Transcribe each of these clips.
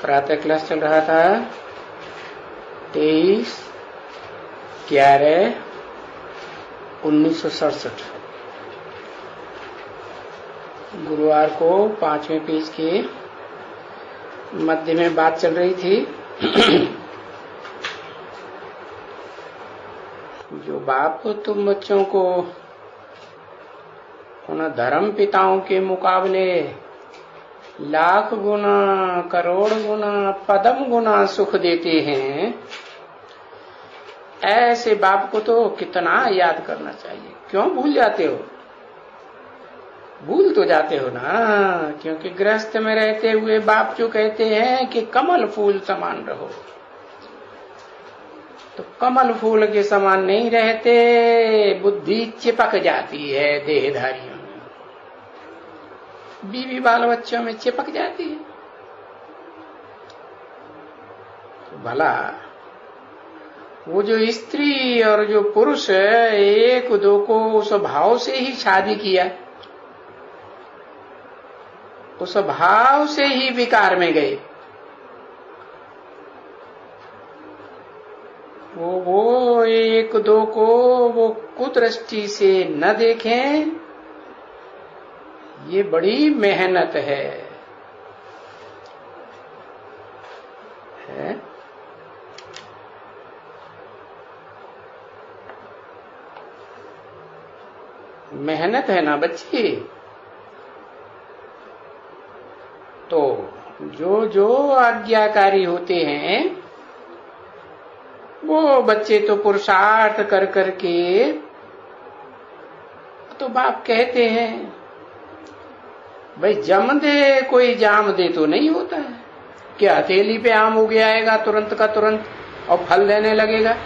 प्रातः क्लास चल रहा था 23/11/1967। गुरुवार को 5वें पेज के मध्य में बात चल रही थी। जो बाप तुम बच्चों को उन धर्म पिताओं के मुकाबले लाख गुना करोड़ गुना पदम गुना सुख देते हैं, ऐसे बाप को तो कितना याद करना चाहिए। क्यों भूल जाते हो? भूल तो जाते हो ना, क्योंकि गृहस्थ में रहते हुए बाप जो कहते हैं कि कमल फूल समान रहो, तो कमल फूल के समान नहीं रहते, बुद्धि चिपक जाती है देहधारियों में, बीवी बाल बच्चों में चिपक जाती है। तो भला वो जो स्त्री और जो पुरुष एक दो को उस भाव से ही शादी किया, उस भाव से ही विकार में गए, वो एक दो को वो कुदृष्टि से न देखें, ये बड़ी मेहनत है। मेहनत है ना बच्चे। तो जो जो आज्ञाकारी होते हैं वो बच्चे तो पुरुषार्थ कर करके, तो बाप कहते हैं भाई जम दे कोई जाम दे तो नहीं होता है कि हथेली पे आम उग आएगा तुरंत का तुरंत और फल देने लगेगा।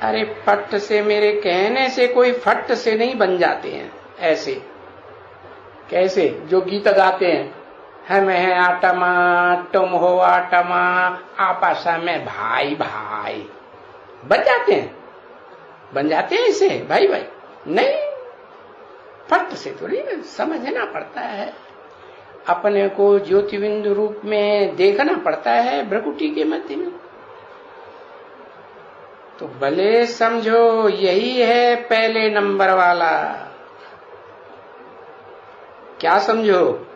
अरे फट से, मेरे कहने से कोई फट से नहीं बन जाते हैं। ऐसे कैसे जो गीत गाते हैं, हम है आटमा तुम हो आटमा आपस में भाई भाई, बन जाते हैं, बन जाते हैं ऐसे भाई भाई। नहीं, फट से थोड़ी समझना पड़ता है, अपने को ज्योतिबिंदु रूप में देखना पड़ता है भ्रकुटी के मध्य में। तो भले समझो यही है पहले नंबर वाला। क्या समझो?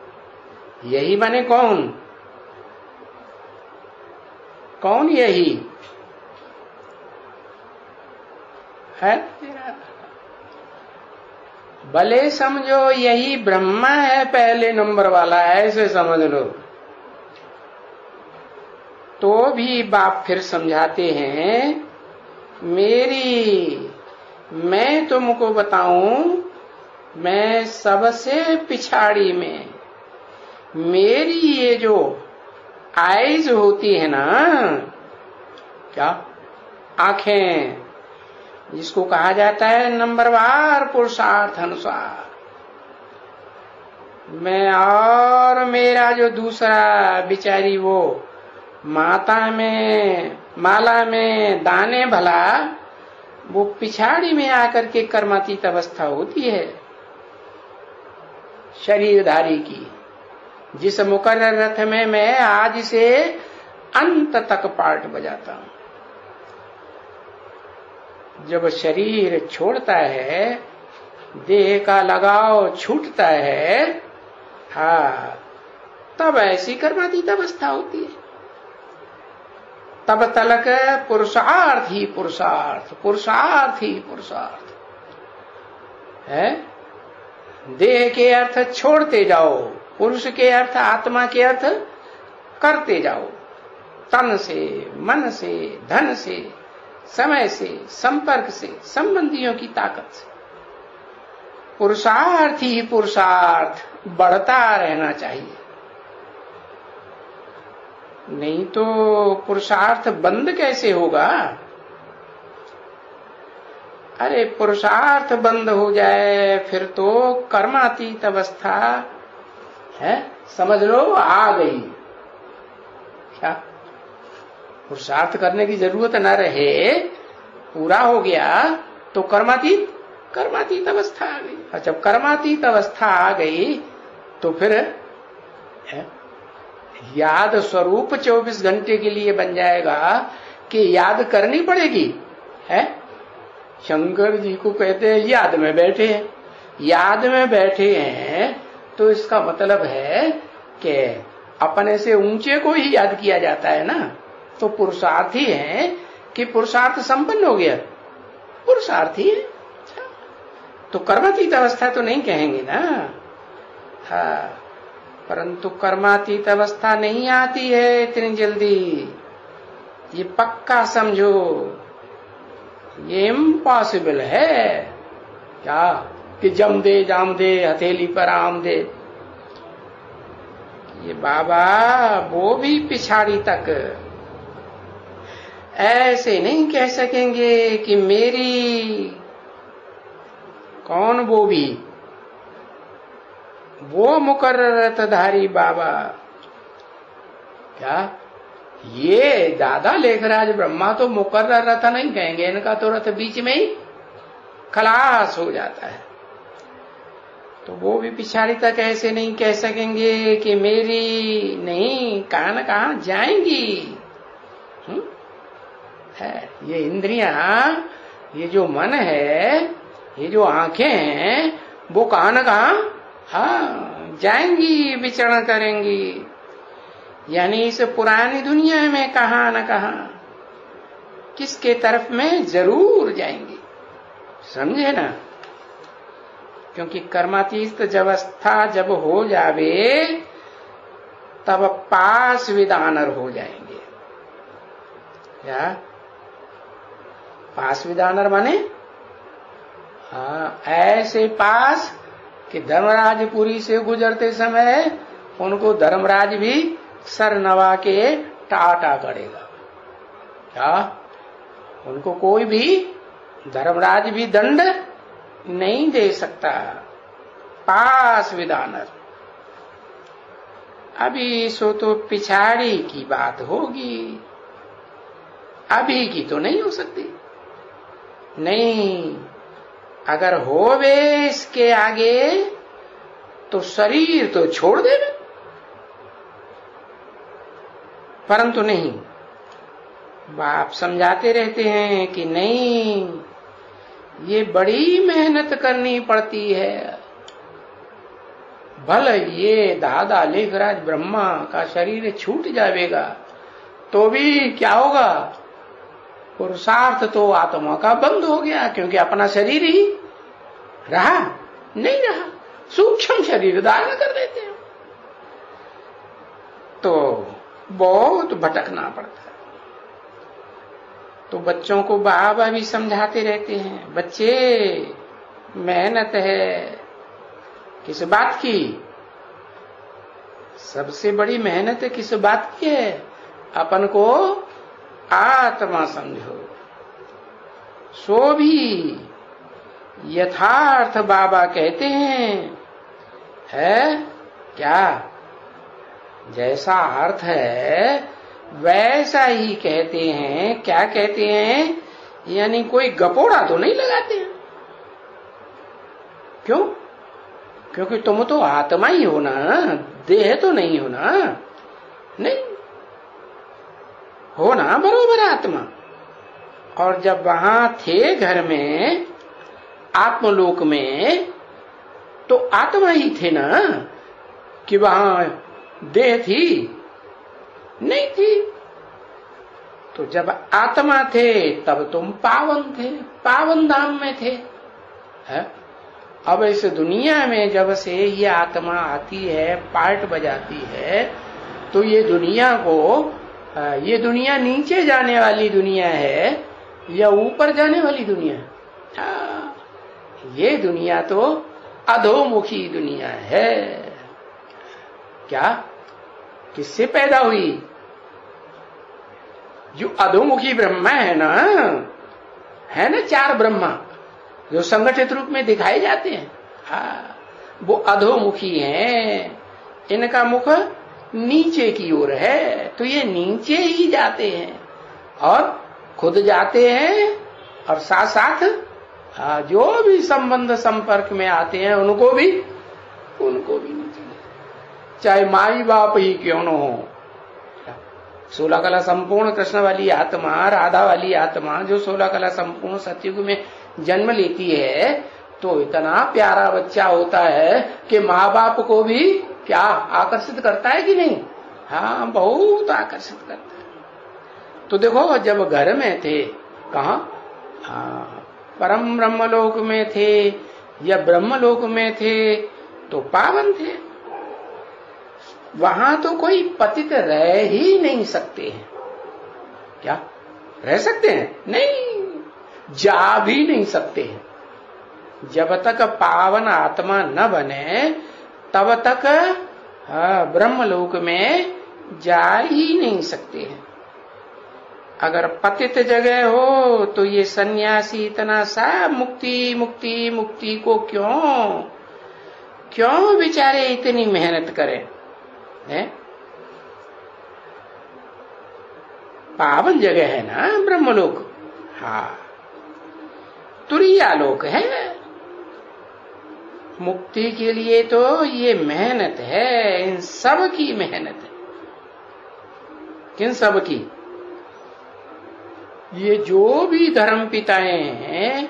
यही बने कौन? कौन यही है? भले समझो यही ब्रह्मा है पहले नंबर वाला, ऐसे समझ लो। तो भी बाप फिर समझाते हैं, मैं तुमको बताऊं, मैं सबसे पिछाड़ी में, मेरी ये जो आईज होती है ना, क्या आंखें, जिसको कहा जाता है नंबरवार पुरुषार्थ अनुसार, मैं और मेरा जो दूसरा बिचारी वो माला में दाने भला, वो पिछाड़ी में आकर के कर्मातीत अवस्था होती है शरीरधारी की, जिस मुकर्रर रथ में मैं आज से अंत तक पार्ट बजाता हूं। जब शरीर छोड़ता है, देह का लगाव छूटता है, हाँ, तब ऐसी कर्मातीत अवस्था होती है। तब तलक पुरुषार्थ ही पुरुषार्थ, पुरुषार्थ ही पुरुषार्थ है। देह के अर्थ छोड़ते जाओ, पुरुष के अर्थ, आत्मा के अर्थ करते जाओ, तन से, मन से, धन से, समय से, संपर्क से, संबंधियों की ताकत से। पुरुषार्थ ही पुरुषार्थ बढ़ता रहना चाहिए, नहीं तो पुरुषार्थ बंद कैसे होगा? अरे पुरुषार्थ बंद हो जाए फिर तो कर्मातीत अवस्था है, समझ लो आ गई। क्या पुरुषार्थ करने की जरूरत न रहे, पूरा हो गया तो कर्मातीत अवस्था आ गई। और जब कर्मातीत अवस्था आ गई तो फिर याद स्वरूप 24 घंटे के लिए बन जाएगा कि याद करनी पड़ेगी है। शंकर जी को कहते हैं याद में बैठे हैं, याद में बैठे हैं तो इसका मतलब है कि अपने से ऊंचे को ही याद किया जाता है ना। तो पुरुषार्थी है कि पुरुषार्थ संपन्न हो गया, पुरुषार्थी है। तो कर्मातीत अवस्था तो नहीं कहेंगे ना। हाँ, परंतु कर्मातीत अवस्था नहीं आती है इतनी जल्दी, ये पक्का समझो, ये इम्पॉसिबल है। क्या कि जम दे जाम दे हथेली पर आम दे, ये बाबा वो भी पिछाड़ी तक ऐसे नहीं कह सकेंगे कि मेरी कौन वो भी, वो मुकर्रतधारी बाबा। क्या ये दादा लेखराज ब्रह्मा तो मुकर्रर रथ नहीं कहेंगे, इनका तो रथ बीच में ही खलास हो जाता है। तो वो भी पिछाड़ी तक ऐसे नहीं कह सकेंगे कि मेरी नहीं, कहां न कहां जाएंगी। है ये इंद्रियां, ये जो मन है, ये जो आंखें हैं, वो कहां न कहां हाँ जाएंगी, विचरण करेंगी। यानी इस पुरानी दुनिया में कहां न कहां किसके तरफ में जरूर जाएंगी, समझे ना। क्योंकि कर्मातीत अवस्था जब हो जावे तब पास विदानर हो जाएंगे। क्या पास विदानर माने? हाँ, ऐसे पास कि धर्मराजपुरी से गुजरते समय उनको धर्मराज भी सर नवा के टाटा करेगा। क्या उनको कोई भी धर्मराज भी दंड नहीं दे सकता। पास विदानर। अभी सो तो पिछाड़ी की बात होगी, अभी की तो नहीं हो सकती। नहीं, अगर होवे इसके आगे तो शरीर तो छोड़ देवे, परंतु नहीं, बाप समझाते रहते हैं कि नहीं, ये बड़ी मेहनत करनी पड़ती है। भले ये दादा लेखराज ब्रह्मा का शरीर छूट जाएगा तो भी क्या होगा, पुरुषार्थ तो आत्मा का बंद हो गया, क्योंकि अपना शरीर ही रहा नहीं रहा, सूक्ष्म शरीर धारण कर देते हैं। तो बहुत भटकना पड़ता है। तो बच्चों को बाबा भी समझाते रहते हैं, बच्चे मेहनत है किस बात की, सबसे बड़ी मेहनत किस बात की है, अपन को आत्मा समझो। सो भी यथार्थ बाबा कहते हैं, है क्या, जैसा अर्थ है वैसा ही कहते हैं। क्या कहते हैं, यानी कोई गपोड़ा तो नहीं लगाते हैं। क्यों? क्योंकि तुम तो आत्मा ही हो ना, देह तो नहीं हो ना। नहीं हो ना, बरोबर आत्मा। और जब वहां थे घर में आत्मलोक में तो आत्मा ही थे ना, कि वहां देह थी नहीं थी। तो जब आत्मा थे तब तुम पावन थे, पावन धाम में थे। है? अब इस दुनिया में जब से ये आत्मा आती है, पार्ट बजाती है, तो ये दुनिया को, ये दुनिया नीचे जाने वाली दुनिया है या ऊपर जाने वाली दुनिया है? ये दुनिया तो अधोमुखी दुनिया है। क्या किससे पैदा हुई? जो अधोमुखी ब्रह्मा है ना, चार ब्रह्मा जो संगठित रूप में दिखाए जाते हैं, हाँ, वो अधोमुखी हैं। इनका मुख नीचे की ओर है, तो ये नीचे ही जाते हैं और खुद जाते हैं, और साथ साथ जो भी संबंध संपर्क में आते हैं उनको भी नीचे। चाहे माई बाप ही क्यों न हो। 16 कला संपूर्ण कृष्ण वाली आत्मा, राधा वाली आत्मा जो 16 कला संपूर्ण सतयुग में जन्म लेती है, तो इतना प्यारा बच्चा होता है कि माँ बाप को भी क्या आकर्षित करता है कि नहीं? हाँ, बहुत आकर्षित करता है। तो देखो, जब घर में थे, कहा? हाँ, परम ब्रह्मलोक में थे या ब्रह्मलोक में थे तो पावन थे। वहां तो कोई पतित रह ही नहीं सकते हैं। क्या रह सकते हैं? नहीं, जा भी नहीं सकते हैं। जब तक पावन आत्मा न बने तब तक ब्रह्मलोक में जा ही नहीं सकते हैं। अगर पतित जगह हो तो ये सन्यासी इतना सा मुक्ति मुक्ति मुक्ति को क्यों बेचारे इतनी मेहनत करें? है? पावन जगह है ना ब्रह्मलोक। हाँ, तुरिया लोक है। मुक्ति के लिए तो ये मेहनत है, इन सब की मेहनत है। किन सब की? ये जो भी धर्म पिताएं हैं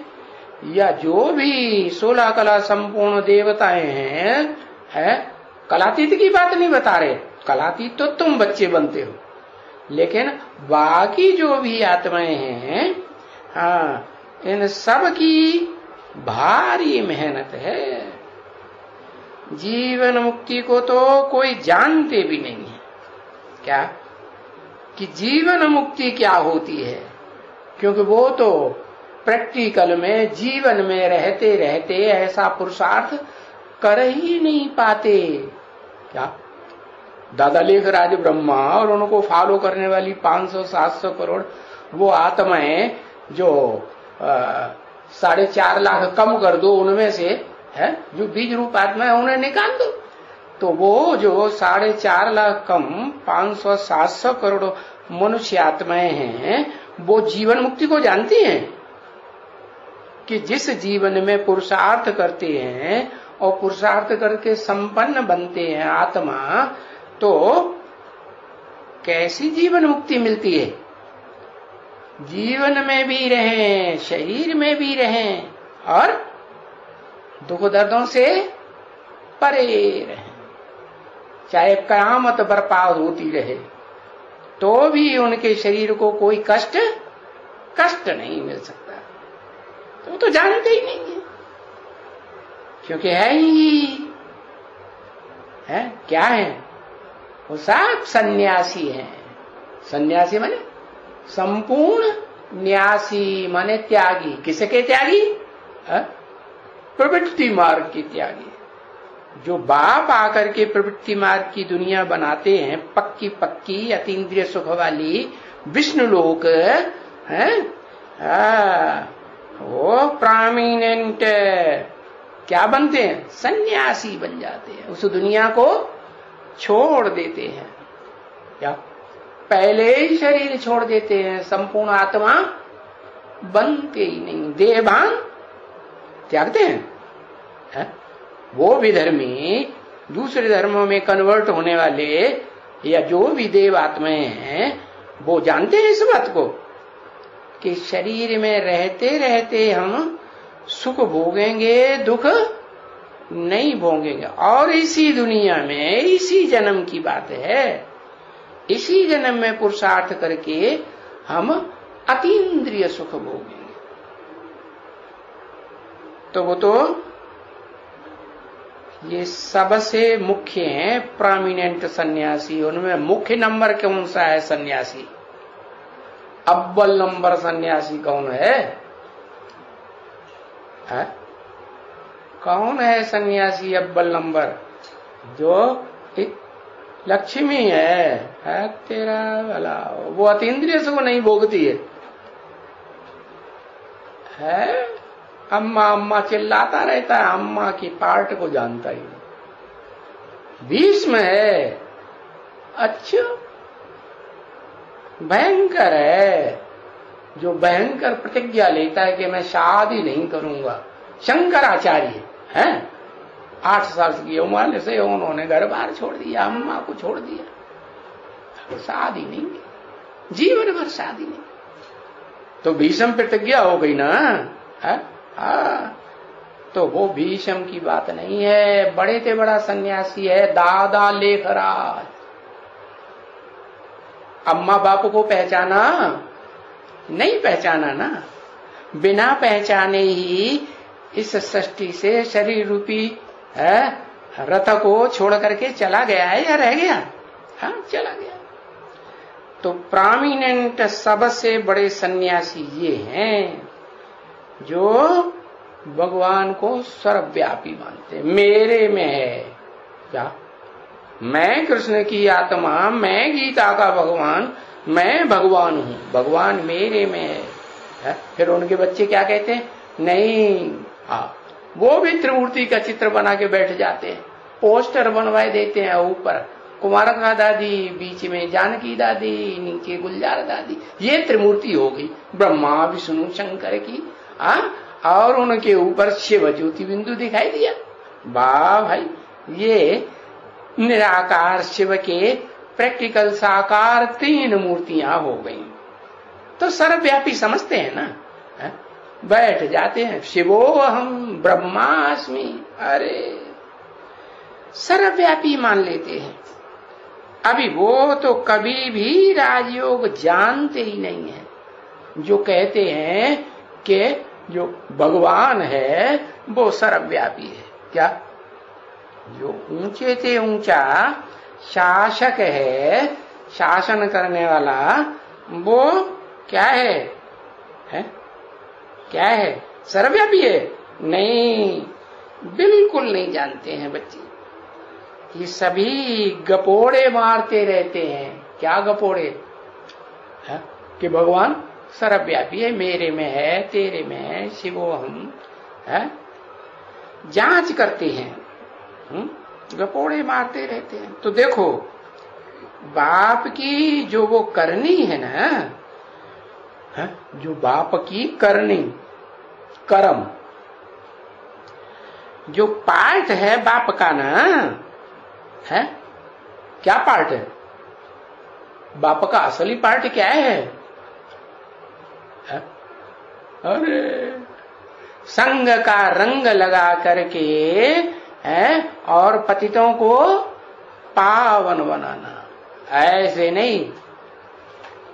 या जो भी 16 कला संपूर्ण देवताएं हैं, कलातीत की बात नहीं बता रहे। कलातीत तो तुम बच्चे बनते हो, लेकिन बाकी जो भी आत्माएं हैं, हाँ, इन सब की भारी मेहनत है। जीवन मुक्ति को तो कोई जानते भी नहीं है। क्या कि जीवन मुक्ति क्या होती है? क्योंकि वो तो प्रैक्टिकल में जीवन में रहते रहते ऐसा पुरुषार्थ कर ही नहीं पाते। क्या दादा लेखराज ब्रह्मा और उनको फॉलो करने वाली 500-700 करोड़ वो आत्माएं जो 4.5 लाख कम कर दो, उनमें से है जो बीज रूप आत्मा है उन्हें निकाल दो, तो वो जो 4.5 लाख कम 500-700 करोड़ मनुष्य आत्माएं हैं, वो जीवन मुक्ति को जानती हैं कि जिस जीवन में पुरुषार्थ करते हैं और पुरुषार्थ करके संपन्न बनते हैं आत्मा, तो कैसी जीवन मुक्ति मिलती है? जीवन में भी रहें, शरीर में भी रहें और दुख दर्दों से परे रहें। चाहे कयामत बर्बाद होती रहे तो भी उनके शरीर को कोई कष्ट नहीं मिल सकता। तो वो तो जानते ही नहीं है, क्योंकि है ही है। क्या है? वो सब सन्यासी हैं। सन्यासी माने संपूर्ण न्यासी, माने त्यागी। किसके त्यागी? प्रवृत्ति मार्ग के त्यागी। जो बाप आकर के प्रवृत्ति मार्ग की दुनिया बनाते हैं, पक्की पक्की अतीन्द्रिय सुख वाली विष्णु लोक है, वो प्रोमिनेंट क्या बनते हैं? सन्यासी बन जाते हैं। उस दुनिया को छोड़ देते हैं। क्या पहले ही शरीर छोड़ देते हैं, संपूर्ण आत्मा बनते ही नहीं, देहभान त्यागते हैं। है? वो भी धर्मी दूसरे धर्मों में कन्वर्ट होने वाले या जो भी देव आत्माएं हैं, वो जानते हैं इस बात को कि शरीर में रहते रहते हम सुख भोगेंगे, दुख नहीं भोगेंगे। और इसी दुनिया में इसी जन्म की बात है, इसी जन्म में पुरुषार्थ करके हम अतीन्द्रिय सुख भोगेंगे। तो वो तो ये सबसे मुख्य है प्रोमिनेंट सन्यासी। उनमें मुख्य नंबर कौन सा है? सन्यासी। अव्वल नंबर सन्यासी कौन है? कौन है सन्यासी अव्वल नंबर? जो लक्ष्मी है तेरा भला, वो अतीन्द्रिय सुख नहीं भोगती है। अम्मा अम्मा चिल्लाता रहता है, अम्मा की पार्ट को जानता ही नहीं। भीष्म है, अच्छा भयंकर है, जो भयंकर प्रतिज्ञा लेता है कि मैं शादी नहीं करूंगा। शंकराचार्य है, 8 साल की उम्र से उन्होंने घर बार छोड़ दिया, अम्मा को छोड़ दिया, शादी नहीं, जीवन भर शादी नहीं। तो भीष्म प्रतिज्ञा हो गई ना, तो वो भीष्म की बात नहीं है, बड़े से बड़ा सन्यासी है दादा लेखराज। अम्मा बाप को पहचाना नहीं, पहचाना ना, बिना पहचाने ही इस सृष्टि से शरीर रूपी रथ को छोड़ करके चला गया है या रह गया? हाँ, चला गया। तो प्रोमिनेंट सबसे बड़े सन्यासी ये हैं जो भगवान को सर्वव्यापी मानते। मेरे में है क्या? मैं कृष्ण की आत्मा, मैं गीता का भगवान, मैं भगवान हूं, भगवान मेरे में है। फिर उनके बच्चे क्या कहते हैं? नहीं, वो भी त्रिमूर्ति का चित्र बना के बैठ जाते हैं, पोस्टर बनवाए देते हैं, ऊपर कुमारका दादी, बीच में जानकी दादी, नीचे गुलजार दादी, ये त्रिमूर्ति हो गई ब्रह्मा विष्णु शंकर की। और उनके ऊपर शिव ज्योति बिंदु दिखाई दिया। वाह भाई, ये निराकार शिव के प्रैक्टिकल साकार 3 मूर्तियां हो गई। तो सर्वव्यापी समझते हैं ना, बैठ जाते हैं, शिवो हम ब्रह्मास्मि, अरे सर्वव्यापी मान लेते हैं। अभी वो तो कभी भी राजयोग जानते ही नहीं है, जो कहते हैं कि जो भगवान है वो सर्वव्यापी है। क्या? जो ऊंचे से ऊंचा शासक है, शासन करने वाला, वो क्या है? क्या है? सर्वव्यापी है? नहीं, बिल्कुल नहीं जानते हैं बच्चे। ये सभी गपोड़े मारते रहते हैं। क्या गपोड़े? कि भगवान सर्वव्यापी है, मेरे में है, तेरे में है, शिवो हम है, जांच करते हैं, गपोड़े मारते रहते हैं। तो देखो, बाप की जो वो करनी है ना, जो बाप की करनी, कर्म, जो पार्ट है बाप का ना, है क्या पार्ट है? बाप का असली पार्ट क्या है? अरे संग का रंग लगा करके है और पतितों को पावन बनाना। ऐसे नहीं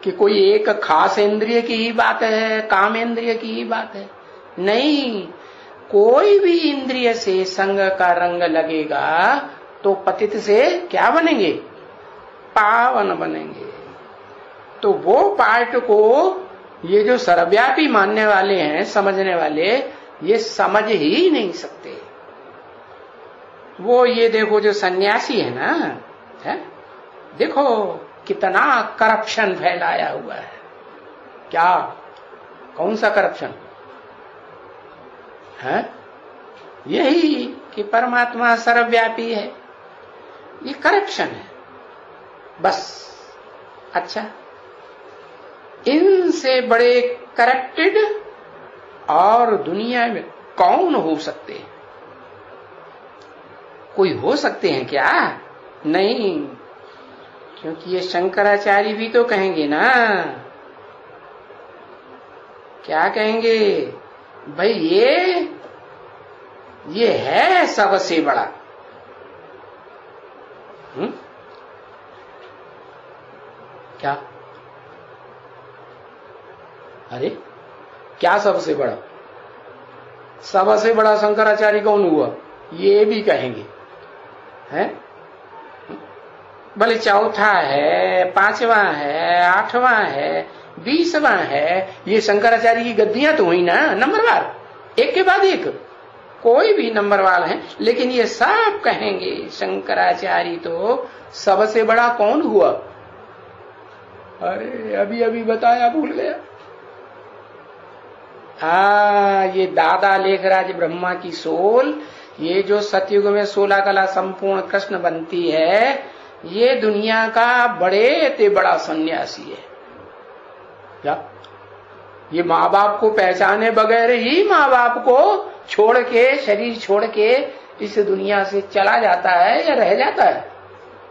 कि कोई एक खास इंद्रिय की ही बात है, काम इंद्रिय की ही बात है, नहीं, कोई भी इंद्रिय से संग का रंग लगेगा तो पतित से क्या बनेंगे? पावन बनेंगे। तो वो पार्ट को ये जो सर्वव्यापी मानने वाले हैं, समझने वाले, ये समझ ही नहीं सकते। वो ये देखो जो सन्यासी है ना, है, देखो कितना करप्शन फैलाया हुआ है। क्या? कौन सा करप्शन है? यही कि परमात्मा सर्वव्यापी है, ये करप्शन है बस। अच्छा, इनसे बड़े करप्टेड और दुनिया में कौन हो सकते हैं? कोई हो सकते हैं क्या? नहीं, क्योंकि ये शंकराचार्य भी तो कहेंगे ना, क्या कहेंगे? भाई ये है सबसे बड़ा। क्या? अरे क्या सबसे बड़ा? सबसे बड़ा शंकराचार्य कौन हुआ? ये भी कहेंगे, हैं? भले चौथा है, 5वां है, 8वां है, 20वां है, ये शंकराचार्य की गद्दियां तो हुई ना नंबरवार, एक के बाद एक, कोई भी नंबरवार है, लेकिन ये सब कहेंगे शंकराचार्य तो सबसे बड़ा कौन हुआ? अरे अभी अभी बताया, भूल गया। ये दादा लेखराज ब्रह्मा की सोल, ये जो सतयुग में 16 कला संपूर्ण कृष्ण बनती है, ये दुनिया का बड़े ते बड़ा सन्यासी है। क्या? ये माँ बाप को पहचाने बगैर ही माँ बाप को छोड़ के, शरीर छोड़ के इस दुनिया से चला जाता है या रह जाता है?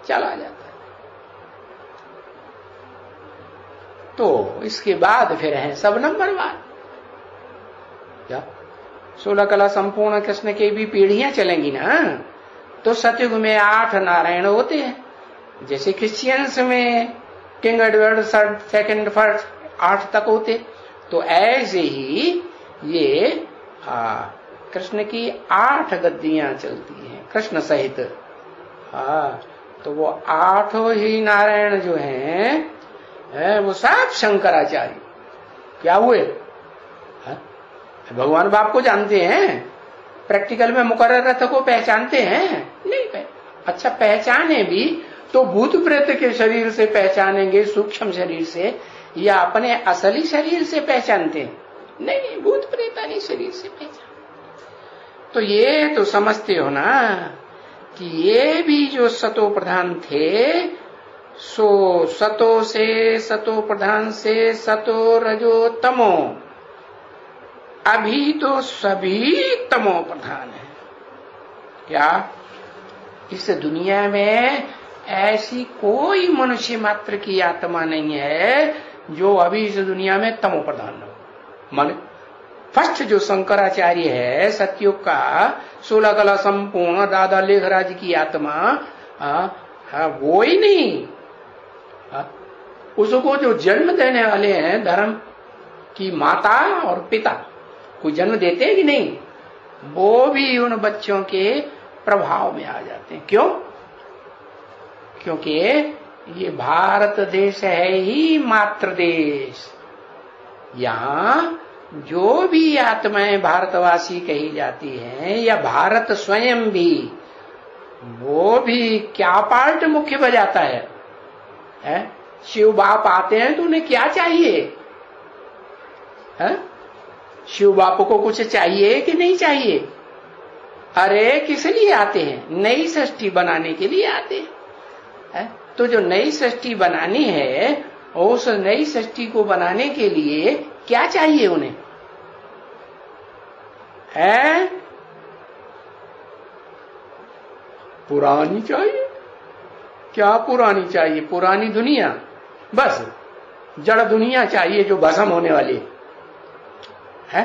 चला जाता है। तो इसके बाद फिर है सब नंबरवार। क्या 16 कला संपूर्ण कृष्ण की भी पीढ़ियां चलेंगी ना, तो सतयुग में 8 नारायण होते हैं। जैसे क्रिश्चियंस में किंग एडवर्ड सेकंड फर्स्ट 8 तक होते, तो ऐसे ही ये कृष्ण की 8 गद्दियां चलती हैं कृष्ण सहित। तो वो 8 ही नारायण जो हैं वो सब शंकराचार्य क्या हुए? भगवान बाप को जानते हैं, प्रैक्टिकल में मुकर्रर रथ को पहचानते हैं? नहीं अच्छा पहचाने भी तो भूत प्रेत के शरीर से पहचानेंगे, सूक्ष्म शरीर से, या अपने असली शरीर से पहचानते हैं? नहीं, भूत प्रेतानी शरीर से पहचान। तो ये तो समझते हो ना कि ये भी जो सतो प्रधान थे, सो सतो से, सतो प्रधान से सतो रजो तमो, अभी तो सभी तमो प्रधान है। क्या इस दुनिया में ऐसी कोई मनुष्य मात्र की आत्मा नहीं है जो अभी इस दुनिया में तमो प्रधान न हो? मान फर्स्ट जो शंकराचार्य है सतयुग का 16 कला संपूर्ण दादा लेखराज की आत्मा, वो ही नहीं, उसको जो जन्म देने वाले हैं धर्म की माता और पिता, कोई जन्म देते हैं कि नहीं, वो भी उन बच्चों के प्रभाव में आ जाते हैं। क्यों? क्योंकि ये भारत देश है ही मातृ देश। यहां जो भी आत्माएं भारतवासी कही जाती हैं, या भारत स्वयं भी, वो भी क्या पार्ट मुख्य बजाता है? शिव बाप आते हैं तो उन्हें क्या चाहिए? शिव बाप को कुछ चाहिए कि नहीं चाहिए? अरे किस लिए आते हैं? नई सृष्टि बनाने के लिए आते हैं। तो जो नई सृष्टि बनानी है, उस नई सृष्टि को बनाने के लिए क्या चाहिए उन्हें? पुरानी चाहिए। क्या पुरानी चाहिए? पुरानी दुनिया, बस जड़ दुनिया चाहिए जो भस्म होने वाली है।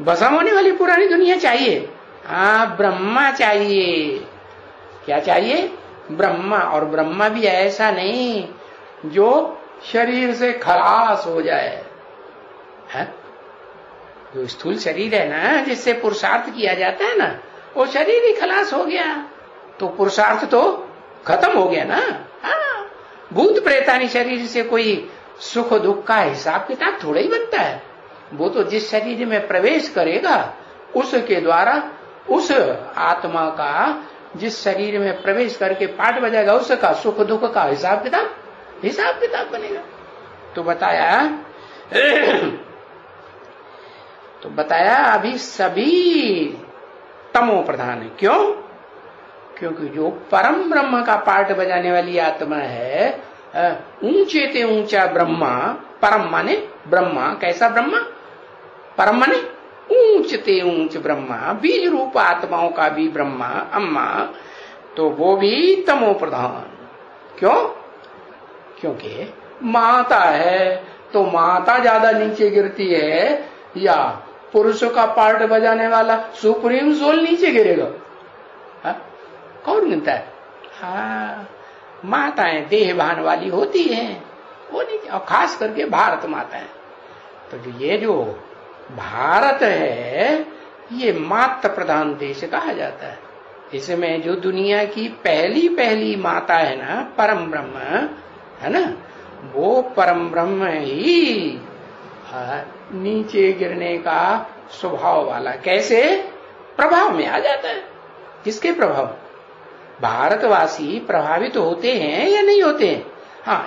भस्म होने वाली पुरानी दुनिया चाहिए। ब्रह्मा चाहिए। क्या चाहिए? ब्रह्मा। और ब्रह्मा भी ऐसा नहीं जो शरीर से खलास हो जाए, है? जो स्थूल शरीर है ना, जिससे पुरुषार्थ किया जाता है ना, वो शरीर ही खलास हो गया तो पुरुषार्थ तो खत्म हो गया ना। भूत प्रेतानी शरीर से कोई सुख दुख का हिसाब किताब थोड़ा ही बनता है। वो तो जिस शरीर में प्रवेश करेगा उसके द्वारा उस आत्मा का जिस शरीर में प्रवेश करके पाठ बजाएगा उसका सुख दुख का हिसाब किताब बनेगा। तो बताया अभी सभी तमो प्रधान है। क्यों? क्योंकि जो परम ब्रह्म का पाठ बजाने वाली आत्मा है, ऊंचे ते ऊंचा ब्रह्मा, परम माने ब्रह्मा, कैसा ब्रह्मा? परम माने ऊंचते ऊंच ब्रह्मा, बीज रूप आत्माओं का भी ब्रह्मा अम्मा, तो वो भी तमो प्रधान। क्यों? क्योंकि माता है तो माता ज्यादा नीचे गिरती है, या पुरुषों का पार्ट बजाने वाला सुप्रीम सोल नीचे गिरेगा? कौन गिनता है? माताएं देहभान वाली होती हैं, वो नीचे, और खास करके भारत माता है। तो ये जो भारत है ये मातृ प्रधान देश कहा जाता है। इसमें जो दुनिया की पहली माता है ना, परम ब्रह्म है ना, वो परम ब्रह्म ही नीचे गिरने का स्वभाव वाला, कैसे प्रभाव में आ जाता है। किसके प्रभाव? भारतवासी प्रभावित होते हैं या नहीं होते हैं?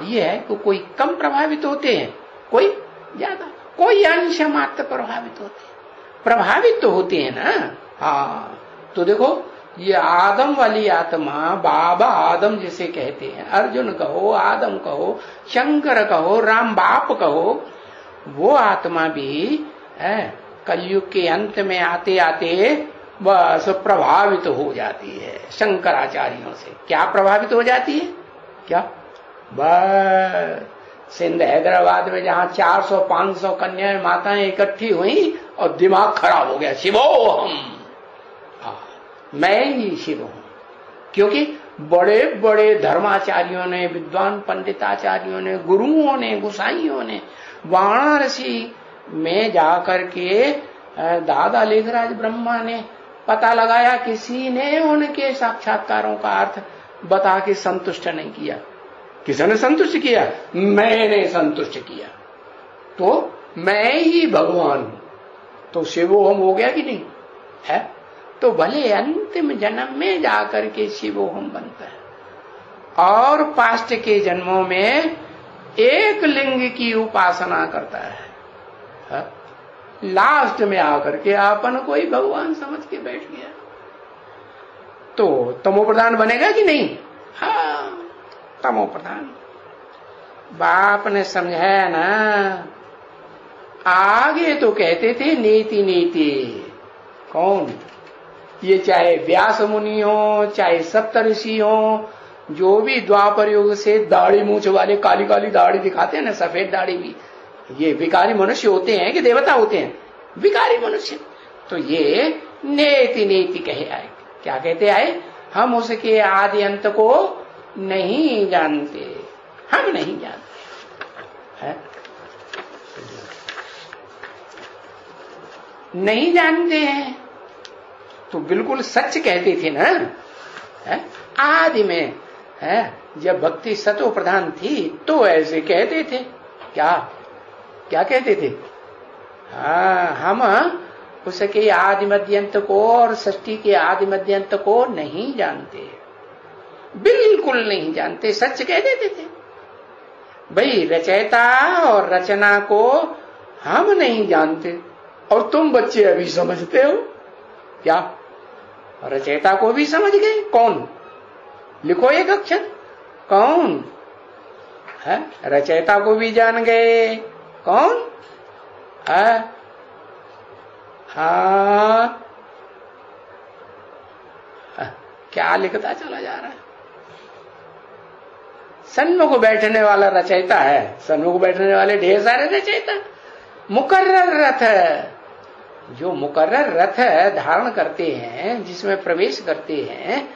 ये है कि कोई कम प्रभावित होते हैं, कोई ज्यादा, कोई अंश मात्र प्रभावित तो होते हैं ना। तो देखो ये आदम वाली आत्मा, बाबा आदम जिसे कहते हैं, अर्जुन कहो, आदम कहो, शंकर कहो, राम बाप कहो, वो आत्मा भी कलयुग के अंत में आते आते बस प्रभावित हो जाती है शंकराचार्यों से। क्या प्रभावित हो जाती है? क्या? बस सिंध हैदराबाद में जहां 400-500 कन्याएं माताएं इकट्ठी हुई और दिमाग खराब हो गया, शिवोहम, मैं ही शिव हूं। क्योंकि बड़े बड़े धर्माचार्यों ने, विद्वान पंडिताचार्यों ने, गुरुओं ने, गुसाइयों ने वाराणसी में जाकर के दादा लेखराज ब्रह्मा ने पता लगाया, किसी ने उनके साक्षात्कारों का अर्थ बता के संतुष्ट नहीं किया। किसने संतुष्ट किया? मैंने संतुष्ट किया। तो मैं ही भगवान हूं, तो शिवोहम हो गया कि नहीं है? तो भले अंतिम जन्म में जाकर के शिवोहम बनता है और पास्ट के जन्मों में एक लिंग की उपासना करता है, लास्ट में आकर के अपन कोई भगवान समझ के बैठ गया, तो तमोप्रधान बनेगा कि नहीं? हाँ, तमोप्रधान। बाप ने समझाया ना, आगे तो कहते थे नीति नीति। कौन? ये चाहे व्यास मुनि हो, चाहे सप्तऋषि हो, जो भी द्वापर युग से दाढ़ी मूछ वाले, काली काली दाढ़ी दिखाते हैं ना, सफेद दाढ़ी भी, ये विकारी मनुष्य होते हैं कि देवता होते हैं? विकारी मनुष्य। तो ये नेति नेति कहे आए। क्या कहते आए? हम उसके आदि अंत को नहीं जानते, हम नहीं जानते है? नहीं जानते हैं तो बिल्कुल सच कहते थे ना, है? आदि में है जब भक्ति सतो प्रधान थी तो ऐसे कहते थे। क्या क्या कहते थे? हाँ, हम उसके आदि मध्यंत को और सृष्टि के आदि मध्यंत को नहीं जानते, बिल्कुल नहीं जानते, सच कह देते थे। भाई रचयिता और रचना को हम नहीं जानते और तुम बच्चे अभी समझते हो क्या? रचयिता को भी समझ गए? कौन? लिखो एक अक्षर। कौन है? रचयिता को भी जान गए। कौन है? हाँ, क्या लिखता चला जा रहा है? सन्मुख बैठने वाला रचयिता है, सन्मुख बैठने वाले ढेर सारे रचयिता। मुकर्रर रथ, जो मुकर्रर रथ धारण करते हैं, जिसमें प्रवेश करते हैं,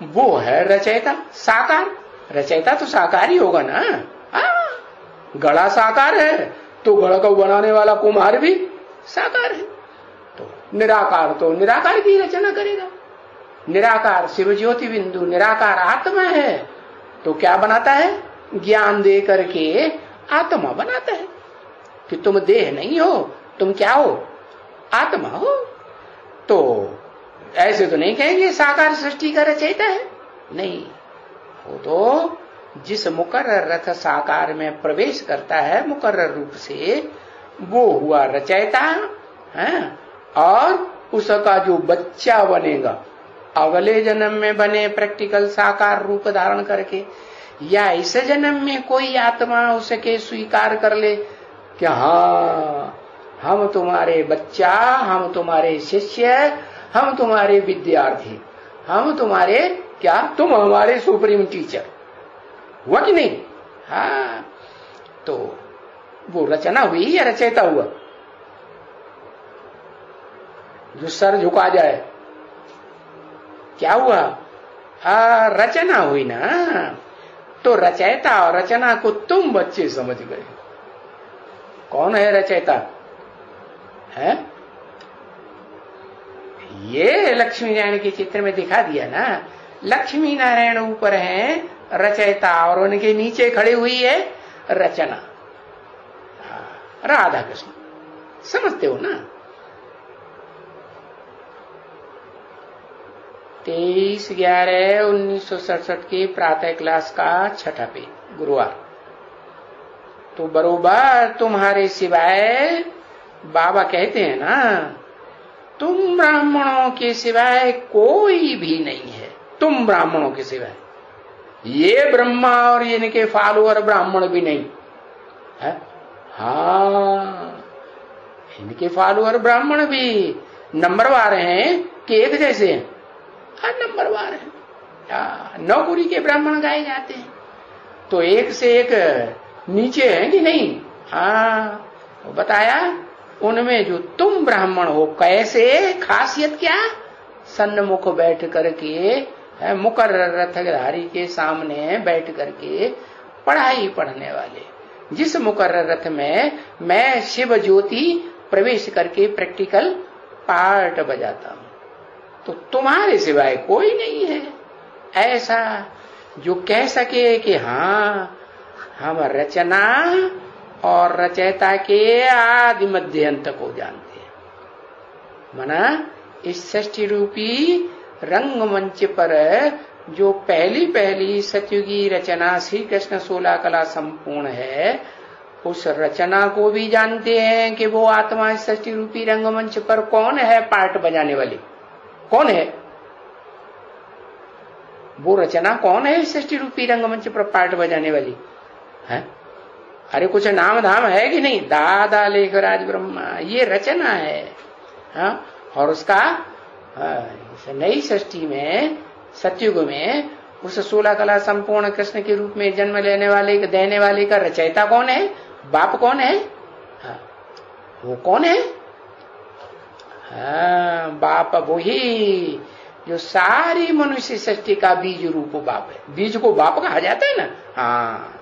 वो है रचयिता साकार। रचयिता तो साकार ही होगा ना। गड़ा साकार है तो गड़ा को बनाने वाला कुम्हार भी साकार है। तो निराकार की रचना करेगा। निराकार शिव ज्योति बिंदु निराकार आत्मा है, तो क्या बनाता है? ज्ञान दे करके आत्मा बनाता है कि तुम देह नहीं हो, तुम क्या हो? आत्मा हो। तो ऐसे तो नहीं कहेंगे साकार सृष्टि का रचयिता है, नहीं। वो तो जिस मुकर्रर रथ साकार में प्रवेश करता है मुकर्रर रूप से, वो हुआ रचयिता है। और उसका जो बच्चा बनेगा अगले जन्म में बने प्रैक्टिकल साकार रूप धारण करके, या इस जन्म में कोई आत्मा उसके स्वीकार कर ले कि हाँ हम तुम्हारे बच्चा, हम तुम्हारे शिष्य, हम तुम्हारे विद्यार्थी, हम तुम्हारे क्या, तुम हमारे सुप्रीम टीचर, हुआ कि नहीं? हाँ, तो वो रचना हुई या रचयिता हुआ? जो सर झुका जाए, क्या हुआ? रचना हुई ना। तो रचयिता और रचना को तुम बच्चे समझ गए। कौन है रचयिता? है ये लक्ष्मी नारायण के चित्र में दिखा दिया ना। लक्ष्मी नारायण ऊपर है रचयिता और उनके नीचे खड़ी हुई है रचना, राधा कृष्ण। समझते हो ना? 23/11/1967 की प्रातः क्लास का 6ठा पेज, गुरुवार। तो बरोबर तुम्हारे सिवाय बाबा कहते हैं ना, तुम ब्राह्मणों के सिवाय कोई भी नहीं है। तुम ब्राह्मणों के सिवाय, ये ब्रह्मा और इनके फॉलोअर ब्राह्मण भी नहीं है। हाँ, इनके फॉलोअर ब्राह्मण भी नंबरवार हैं, कि एक जैसे हैं? नंबरवार है। नौकुरी के ब्राह्मण गाए जाते हैं तो एक से एक नीचे हैं कि नहीं? हाँ, बताया उनमें जो तुम ब्राह्मण हो कैसे, खासियत क्या? सन्मुख बैठ करके मुकर्रर रथधारी के सामने बैठ करके पढ़ाई पढ़ने वाले। जिस मुकर्रर रथ में मैं शिव ज्योति प्रवेश करके प्रैक्टिकल पार्ट बजाता हूं, तो तुम्हारे सिवाय कोई नहीं है ऐसा जो कह सके कि हाँ हम रचना और रचयिता के आदि मध्य अंत को जानते हैं। मना इस षष्ठी रूपी रंगमंच पर जो पहली पहली सतयुगी रचना श्री कृष्ण 16 कला संपूर्ण है, उस रचना को भी जानते हैं कि वो आत्मा इस षष्ठी रूपी रंगमंच पर कौन है पार्ट बजाने वाली, कौन है वो रचना, कौन है इस षष्ठी रूपी रंगमंच पर पार्ट बजाने वाली है? अरे कुछ नाम धाम है कि नहीं? दादा लेखराज ब्रह्मा, ये रचना है। हाँ? और उसका नई षष्ठी में सतयुग में उस 16 कला संपूर्ण कृष्ण के रूप में जन्म लेने वाले देने वाले का रचयिता कौन है, बाप कौन है? हाँ, वो कौन है? हाँ, बाप वही जो सारी मनुष्य सृष्टि का बीज रूप बाप है। बीज को बाप कहा जाता है ना। हाँ,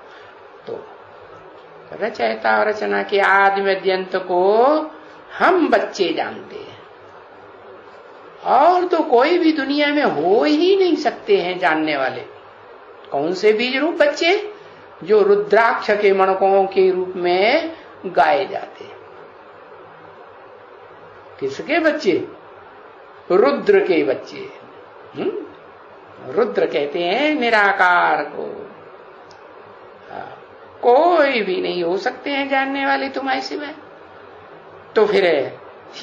तो रचयिता और रचना के आदि मध्यंत को हम बच्चे जानते हैं, और तो कोई भी दुनिया में हो ही नहीं सकते हैं जानने वाले। कौन से बीज रूप बच्चे? जो रुद्राक्ष के मणकों के रूप में गाए जाते हैं। किसके बच्चे? रुद्र के बच्चे। रुद्र कहते हैं निराकार को। कोई भी नहीं हो सकते हैं जानने वाले तुम्हारे सिवाय। तो फिर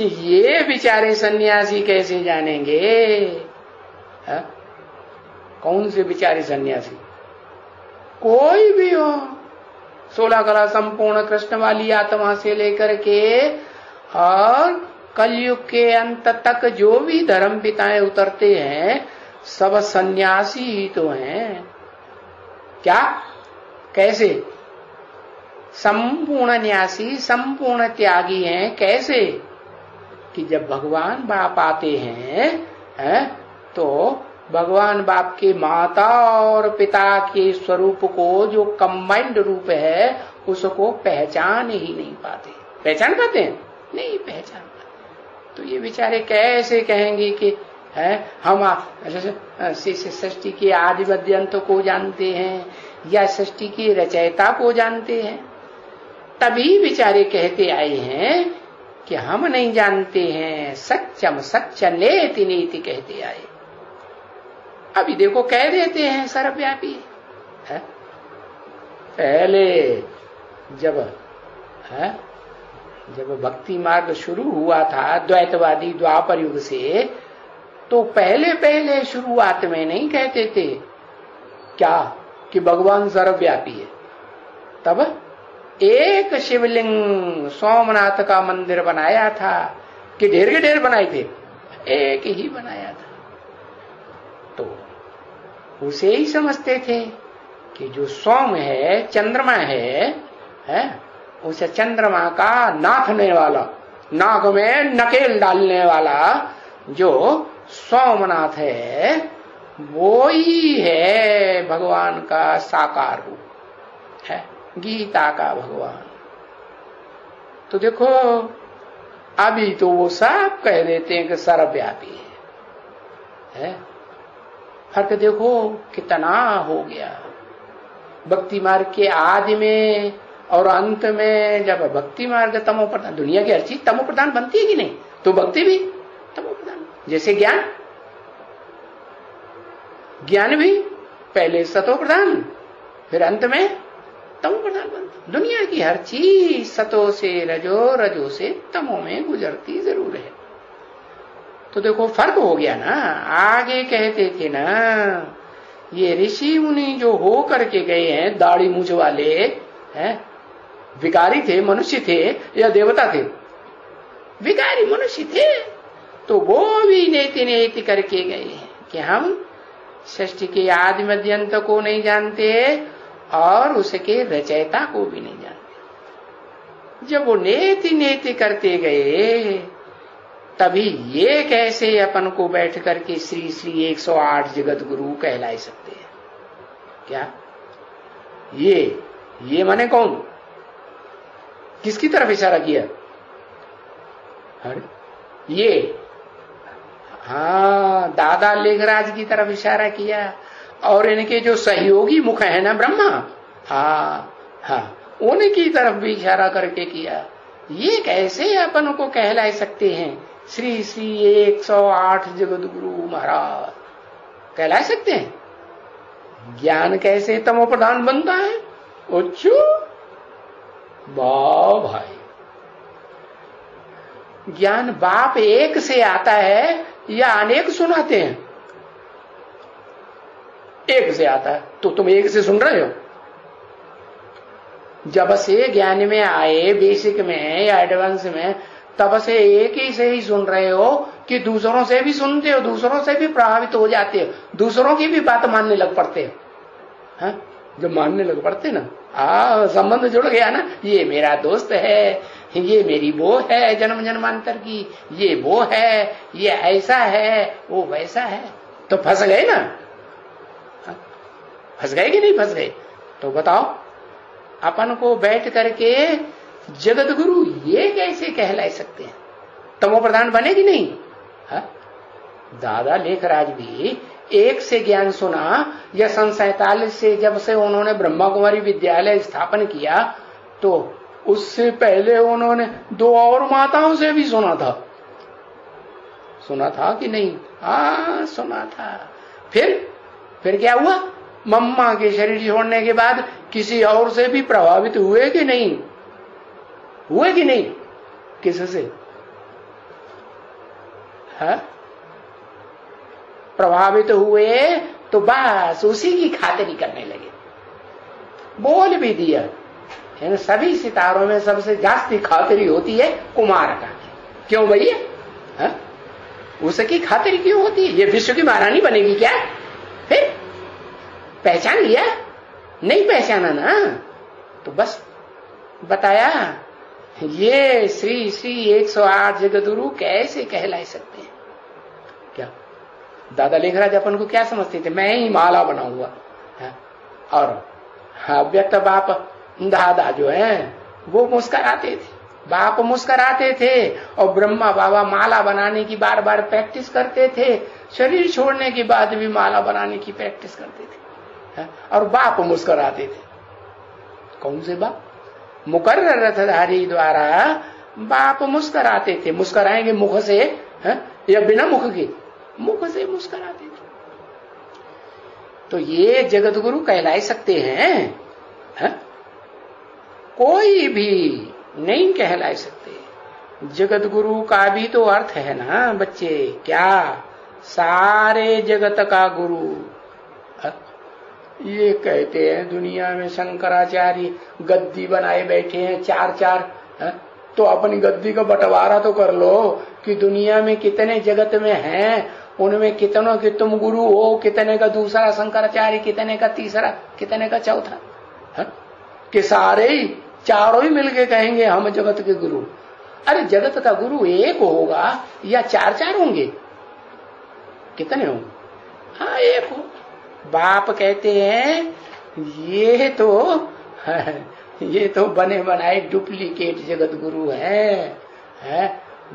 ये बेचारे सन्यासी कैसे जानेंगे? कौन से बेचारे सन्यासी? कोई भी हो, 16 कला संपूर्ण कृष्ण वाली आत्मा से लेकर के और कलयुग के अंत तक जो भी धर्म पिताएं उतरते हैं सब सन्यासी ही तो हैं। क्या? कैसे? संपूर्ण न्यासी, संपूर्ण त्यागी हैं। कैसे? कि जब भगवान बाप आते हैं तो भगवान बाप के माता और पिता के स्वरूप को जो कंबाइंड रूप है उसको पहचान ही नहीं पाते। पहचान पाते हैं? नहीं पहचान पाते। तो ये बेचारे कैसे कहेंगे कि हम सृष्टि के आदि मध्यांत को जानते हैं या सृष्टि की रचयिता को जानते हैं? तभी बेचारे कहते आए हैं कि हम नहीं जानते हैं, सच्चम सच्च नेति नेति कहते आए। अभी देखो कह देते हैं सर्वव्यापी है। पहले जब भक्ति मार्ग शुरू हुआ था द्वैतवादी द्वापर युग से, तो पहले पहले शुरुआत में नहीं कहते थे क्या कि भगवान सर्वव्यापी है। तब एक शिवलिंग सोमनाथ का मंदिर बनाया था कि ढेर के ढेर बनाए थे? एक ही बनाया था। तो उसे ही समझते थे कि जो सोम है, चंद्रमा है उसे चंद्रमा का नाथने वाला, नाक में नकेल डालने वाला जो सोमनाथ है वो ही है भगवान का साकार रूप है, गीता का भगवान। तो देखो अभी तो वो सब कह देते हैं कि सर्वव्यापी है। फर्क देखो कितना हो गया। भक्ति मार्ग के आदि में और अंत में जब भक्ति मार्ग तमो प्रधान, दुनिया की हर चीज तमो प्रधान बनती है कि नहीं? तो भक्ति भी तमो प्रधान। जैसे ज्ञान भी पहले सतो प्रधान फिर अंत में तमो प्रधान बनता। दुनिया की हर चीज सतो से रजो, रजो से तमो में गुजरती जरूर है। तो देखो फर्क हो गया ना। आगे कहते थे ना ये ऋषि मुनि जो हो करके गए हैं, दाढ़ी मूछ वाले हैं, विकारी थे, मनुष्य थे या देवता थे? विकारी मनुष्य थे। तो वो भी नेति नेति करके गए हैं कि हम सृष्टि के आदि मध्य अंत को नहीं जानते और उसके रचयिता को भी नहीं जानते। जब वो नेति नेति करते गए तभी ये कैसे अपन को बैठ करके श्री श्री 108 जगत गुरु कहलाए सकते हैं। क्या ये माने कौन, किसकी तरफ इशारा किया? अरे ये हाँ, दादा लेखराज की तरफ इशारा किया। और इनके जो सहयोगी मुख है ना ब्रह्मा, हाँ उनकी तरफ भी इशारा करके किया। ये कैसे अपन को कहलाए सकते हैं श्री श्री 108 जगत गुरु महाराज, कहला सकते हैं? ज्ञान कैसे तमो प्रधान बनता है? अच्छो वाह भाई, ज्ञान बाप एक से आता है या अनेक सुनाते हैं? एक से आता है, तो तुम एक से सुन रहे हो। जब से ज्ञान में आए, बेसिक में या एडवांस में, तब से एक ही से ही सुन रहे हो कि दूसरों से भी सुनते हो, दूसरों से भी प्रभावित हो जाते हो, दूसरों की भी बात मानने लग पड़ते हो। जब मानने लग पड़ते ना, संबंध जुड़ गया ना, ये मेरा दोस्त है, ये मेरी वो है जन्म जन्मांतर की, ये वो है, ये ऐसा है, वो वैसा है, तो फंस गए ना। फंस गए कि नहीं फंस गए? तो बताओ, अपन को बैठ करके जगत गुरु ये कैसे कहला सकते हैं? तमो प्रधान बने कि नहीं? दादा लेखराज भी एक से ज्ञान सुना, या सन 47 से जब से उन्होंने ब्रह्मा कुमारी विद्यालय स्थापन किया, तो उससे पहले उन्होंने 2 और माताओं से भी सुना था कि नहीं? सुना था। फिर क्या हुआ? मम्मा के शरीर छोड़ने के बाद किसी और से भी प्रभावित हुए कि नहीं? हुए कि नहीं? किससे? प्रभावित हुए तो बस उसी की खातिरी करने लगे। बोल भी दिया, इन सभी सितारों में सबसे जास्ती खातिरी होती है कुमार का। क्यों भैया? उसकी खातिरी क्यों होती है? ये विश्व की महारानी बनेगी क्या? फिर पहचान लिया? नहीं पहचाना ना, तो बस बताया। ये श्री श्री 108 जगत गुरु कैसे कहला सकते हैं? क्या दादा लेखराज अपन को क्या समझते थे? मैं ही माला बनाऊंगा। और व्यक्त बाप दादा जो है वो मुस्कराते थे, बाप मुस्कराते थे, और ब्रह्मा बाबा माला बनाने की बार बार प्रैक्टिस करते थे, शरीर छोड़ने के बाद भी माला बनाने की प्रैक्टिस करते थे, और बाप मुस्कराते थे। कौन से बाप? मुकर्रर रथधारी द्वारा बाप मुस्कराते थे। मुस्कराएंगे मुख से या बिना मुख के? मुख से मुस्कराते थे। तो ये जगत गुरु कहला सकते हैं? कोई भी नहीं कहला सकते। जगत गुरु का भी तो अर्थ है ना बच्चे, क्या? सारे जगत का गुरु। ये कहते हैं दुनिया में शंकराचार्य गद्दी बनाए बैठे हैं 4-4, तो अपनी गद्दी का बंटवारा तो कर लो कि दुनिया में कितने जगत में हैं, उनमें कितनों के तुम गुरु हो, कितने का दूसरा शंकराचार्य, कितने का तीसरा, कितने का चौथा, कि सारे ही चारों ही मिलके कहेंगे हम जगत के गुरु। अरे जगत का गुरु एक होगा या 4-4 होंगे? कितने होंगे? एक हो। बाप कहते हैं ये तो बने बनाए डुप्लीकेट जगत गुरु है।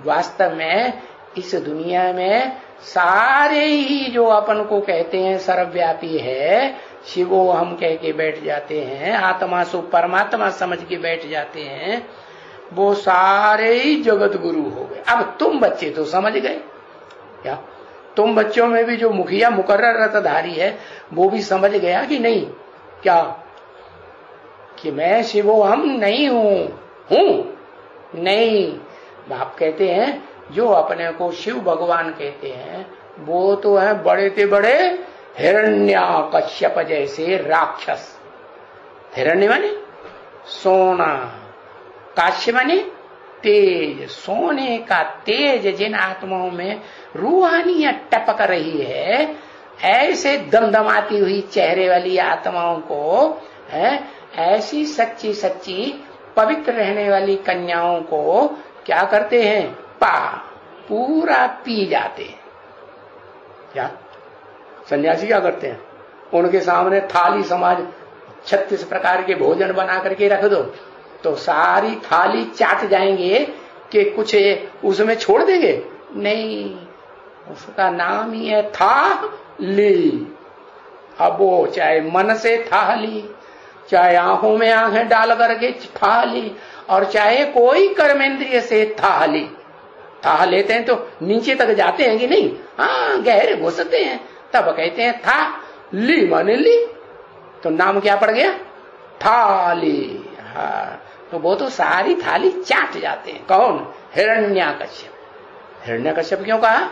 वास्तव में इस दुनिया में सारे ही जो अपन को कहते हैं सर्वव्यापी है, शिवो हम कह के बैठ जाते हैं, आत्मा सो परमात्मा समझ के बैठ जाते हैं, वो सारे ही जगत गुरु हो गए। अब तुम बच्चे तो समझ गए क्या? तुम बच्चों में भी जो मुखिया मुकर्रर रथधारी है वो भी समझ गया कि नहीं? क्या कि मैं शिवो हम नहीं हूं नहीं। बाप कहते हैं जो अपने को शिव भगवान कहते हैं वो तो है बड़े से बड़े हिरण्याकश्यप जैसे राक्षस। हिरण्य माने सोना, काश्य माने तेज, सोने का तेज जिन आत्माओं में रूहानियत टपक रही है, ऐसे दमदमाती हुई चेहरे वाली आत्माओं को ऐसी सच्ची सच्ची पवित्र रहने वाली कन्याओं को क्या करते हैं? पूरा पी जाते हैं। क्या सन्यासी क्या करते हैं? उनके सामने थाली समाज 36 प्रकार के भोजन बना करके रख दो तो सारी थाली चाट जाएंगे कि कुछ उसमें छोड़ देंगे? नहीं, उसका नाम ही है थाली। अब वो चाहे मन से थाली, चाहे आंखों में आंखें डाल करके थाली, और चाहे कोई कर्मेंद्रिय से थाली। थाह लेते हैं तो नीचे तक जाते हैं कि नहीं? हाँ, गहरे घुसते हैं, तब कहते हैं था ली, माने ली, तो नाम क्या पड़ गया? थाली। हाँ, तो वो तो सारी थाली चाट जाते हैं। कौन? हिरण्याकश्यप। हिरण्याकश्यप क्यों कहा?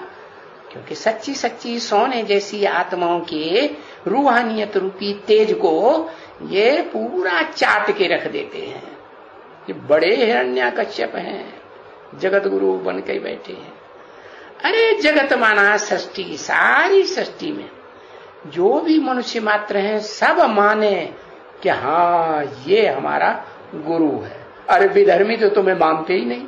क्योंकि सच्ची सच्ची सोने जैसी आत्माओं के रूहानियत रूपी तेज को ये पूरा चाट के रख देते हैं। ये बड़े हिरण्याकश्यप हैं, जगत गुरु बन के बैठे हैं। अरे जगत माना सृष्टि, सारी सृष्टि में जो भी मनुष्य मात्र हैं सब माने कि हाँ ये हमारा गुरु है। अरे विधर्मी तो तुम्हें मानते ही नहीं।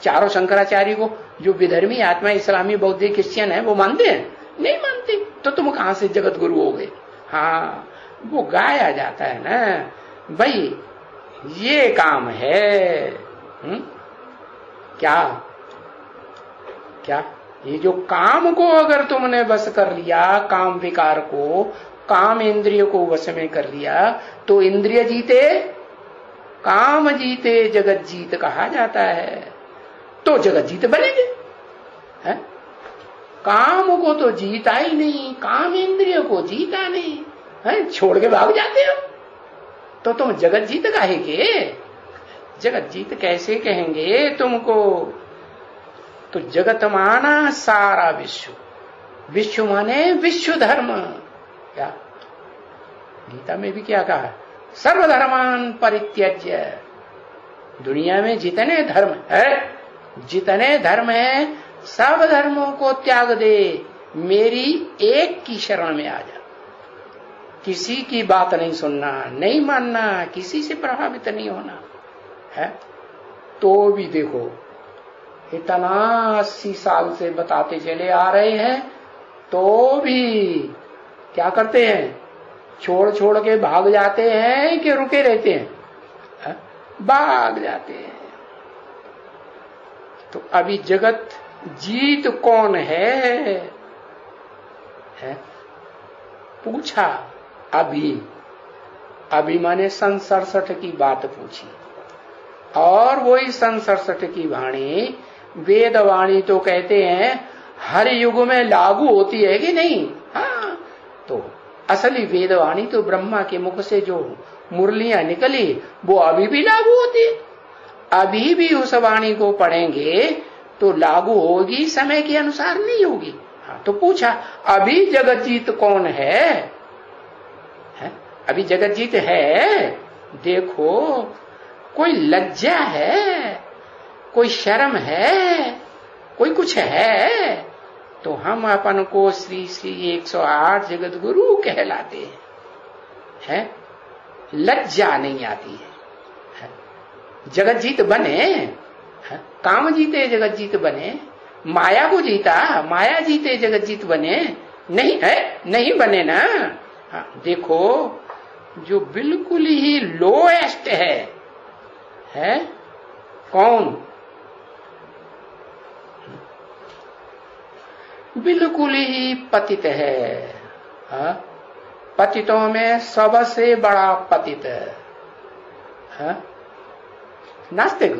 चारों शंकराचार्य को जो विधर्मी आत्मा इस्लामी बौद्ध क्रिश्चियन है वो मानते हैं? नहीं मानते। तो तुम कहां से जगत गुरु हो गए? हाँ, वो गाया जाता है ना भाई, ये काम है। क्या क्या ये जो काम को अगर तुमने बस कर लिया, काम विकार को, काम इंद्रिय को वश में कर लिया, तो इंद्रिय जीते काम जीते जगत जीत कहा जाता है। तो जगत जीत बनेंगे है? काम को तो जीता ही नहीं, काम इंद्रिय को जीता नहीं है, छोड़ के भाग जाते हो। तो तुम जगत जीत कहेंगे? जगत जीत कैसे कहेंगे तुमको? तो जगत माना सारा विश्व, विश्व माने विश्व धर्म। क्या गीता में भी क्या कहा? सर्वधर्मान परित्यज्य। दुनिया में जितने धर्म है, जितने धर्म है, सब धर्मों को त्याग दे, मेरी एक की शरण में आ जा। किसी की बात नहीं सुनना, नहीं मानना, किसी से प्रभावित नहीं होना है। तो भी देखो इतना 80 साल से बताते चले आ रहे हैं, तो भी क्या करते हैं? छोड़ छोड़ के भाग जाते हैं कि रुके रहते हैं? है? भाग जाते हैं। तो अभी जगत जीत कौन है? पूछा अभी माने सन 67 की बात पूछी, और वही सन 67 की वाणी, वेद वाणी तो कहते हैं हर युग में लागू होती है कि नहीं? हाँ, तो असली वेद वाणी तो ब्रह्मा के मुख से जो मुरलियां निकली वो अभी भी लागू होती है। अभी भी उस वाणी को पढ़ेंगे तो लागू होगी, समय के अनुसार नहीं होगी। हाँ, तो पूछा अभी जगत जीत कौन है? अभी जगत जीत है? देखो, कोई लज्जा है, कोई शर्म है, कोई कुछ है, तो हम अपन को श्री श्री 108 जगत गुरु कहलाते हैं। लज्जा नहीं आती है। जगत जीत बने, काम जीते जगत जीत बने, माया को जीता, माया जीते जगत जीत बने, नहीं है, नहीं बने ना। हाँ, देखो जो बिल्कुल ही लोएस्ट है कौन? बिल्कुल ही पतित है। हा? पतितों में सबसे बड़ा पतित है नास्तिक।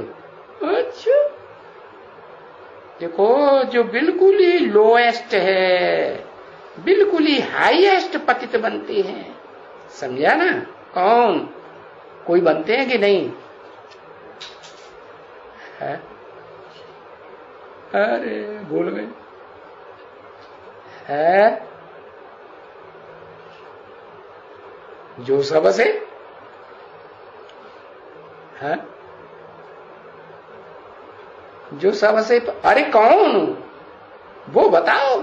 अच्छा, देखो जो बिल्कुल ही लोएस्ट है, बिल्कुल ही हाईएस्ट पतित बनते हैं। समझा ना? कौन? कोई बनते हैं कि नहीं? है? अरे भूल गए। है जो सबसे है? जो सबसे, अरे कौन वो बताओ,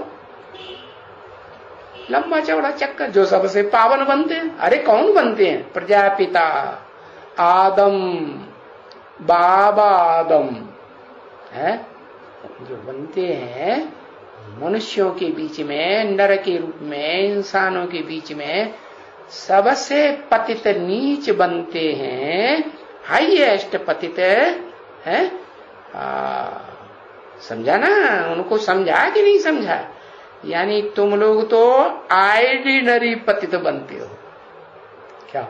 लंबा चौड़ा चक्कर, जो सबसे पावन बनते हैं। अरे कौन बनते हैं? प्रजापिता आदम, बाबा आदम है जो बनते हैं मनुष्यों के बीच में, नर के रूप में, इंसानों के बीच में सबसे पतित नीच बनते हैं, हाईएस्ट पतित है। समझा ना? उनको समझा कि नहीं समझा? यानी तुम लोग तो ऑर्डिनरी पतित बनते हो, क्या